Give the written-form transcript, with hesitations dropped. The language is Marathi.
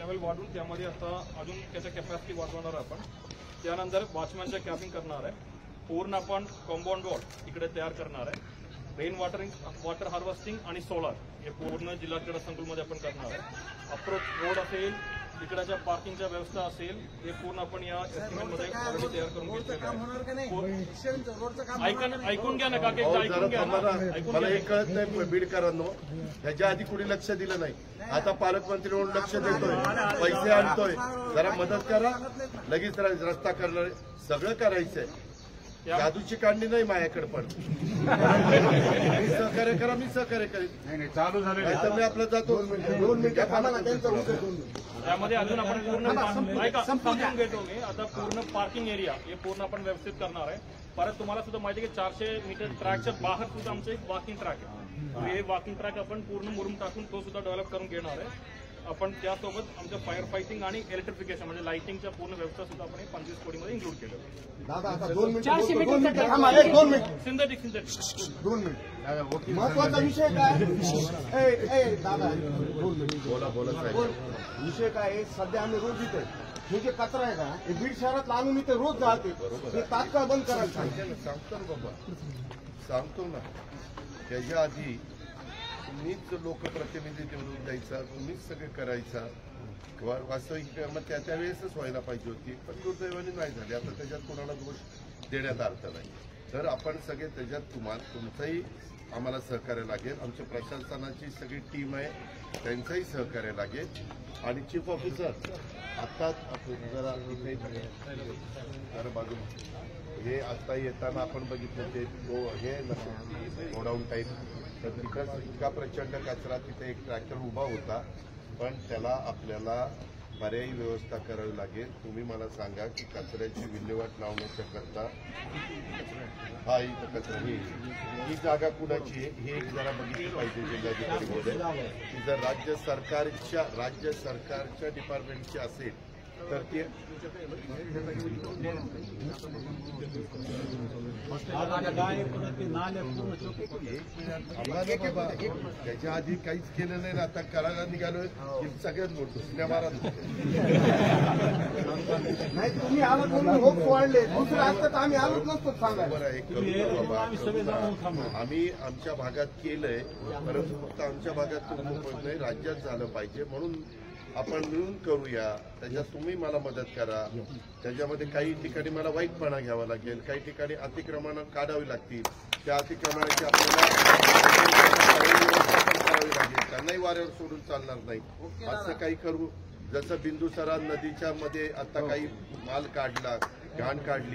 एमएल वाढवून त्यामध्ये आता अजून त्याच्या कॅपॅसिटी वाढवणार आपण। त्यानंतर वॉचमॅनच्या कॅपिंग करणार आहे। पूर्ण आपण कंपाऊंड वॉल इकडे तयार करणार आहे। रेन वॉटर हार्वेस्टिंग आणि सोलार हे पूर्ण जिल्हा क्रीडा संकुलमध्ये आपण करणार आहे। अप्रोच रोड असेल, इकडच्या पार्किंगच्या व्यवस्था असेल, हे पूर्ण आपण या एस्टिमेटमध्ये ऑलरेडी तयार करून घेतलेलं आहे। ऐकून घ्या ना काका, ऐकून घ्या ना। मला एक कळत नाही बीडकरांनो, ह्याच्या आधी कुणी लक्ष दिलं नाही, आता पालकमंत्री म्हणून लक्ष देतोय, पैसे आणतोय, जरा मदत करा, लगेच रस्ता करणार, सगळं करायचंय। जादूची काढणी नाही माझ्याकडे, पण मी सहकार्य करा, मी सहकार्य करेन। चालू झालं तर मी आपलं जातो 2 मिनिटं। त्यामध्ये अजून आपण पूर्ण समजून घेतो मी आता पूर्ण पार्किंग एरिया हे पूर्ण आपण व्यवस्थित करणार आहे। परत तुम्हाला सुद्धा माहिती आहे की 400 मीटर ट्रॅकच्या बाहेर सुद्धा आमचं एक वॉकिंग ट्रॅक आहे। हे वॉकिंग ट्रॅक आपण पूर्ण मुरुम टाकून तो सुद्धा डेव्हलप करून घेणार आहे आपण। त्यासोबत आमचं फायर फायटिंग आणि इलेक्ट्रिफिकेशन म्हणजे लाइटिंगच्या पूर्ण व्यवस्था सुद्धा आपण 25 कोटीमध्ये इन्क्लूड केलं आहे। सिंथेटिक 2 मिनिट महत्वाचा विषय काय दादा, बोला साहेब, विषय काय आहे, सध्या आम्ही रोज इथे हे जे कचरा आहे का, हे बीड शहरात आणून इथे रोज जाते, ते तात्काळ बंद करायचं सांगतो ना बाबा, सांगतो ना। त्याच्या आधी तुम्हीच लोकप्रतिनिधी निवडून द्यायचा, तुम्हीच सगळे करायचा, वास्तविक मग त्यावेळेसच व्हायला पाहिजे होती, पण दुर्दैवाने नाही झाली। आता त्याच्यात कोणाला दोष देण्यात अर्थ नाही। तर आपण सगळे त्याच्यात तुमचंही आम्हाला सहकार्य लागेल, आमच्या प्रशासनाची सगळी टीम आहे त्यांचंही सहकार्य लागेल। आणि चीफ ऑफिसर आता जरा बाजू हे आता येताना आपण बघितलं ते हे गोडाऊन टाईप, तर तिथं इतका प्रचंड कचरा, तिथे एक ट्रॅक्टर उभा होता, पण त्याला आपल्याला पर्यायी व्यवस्था करावी लागेल। तुम्ही मला सांगा की कचऱ्याची विल्हेवाट लावण्याच्या करता हा इथं कचरा ही जागा कुणाची आहे हे एक जरा बघितलं पाहिजे जिल्हाधिकारी महोदय। की जर राज्य सरकारच्या डिपार्टमेंटची असेल तर ते त्याच्या आधी काहीच केलं नाही, आता करायला निघालोय की सगळ्यात मोठं सिनेमारात नाही। तुम्ही आलो म्हणून होप वाढले, दुसरं असतं तर आम्ही आलोच नसतो सांगा। बरं आहे, करू बाबा, आम्ही आमच्या भागात केलंय, परंतु फक्त आमच्या भागात नाही राज्यात झालं पाहिजे, म्हणून आपण मिळून करूया। त्याच्यात तुम्ही मला मदत करा। त्याच्यामध्ये काही ठिकाणी मला वाईटपणा घ्यावा लागेल, काही ठिकाणी अतिक्रमणं काढावी लागतील, त्या अतिक्रमणाची आपल्याला करावी लागेल, त्यांनाही वाऱ्यावर सोडून चालणार नाही। असं काही करू, जसं बिंदुसरा नदीच्या मध्ये आता काही माल काढला, घाण काढली,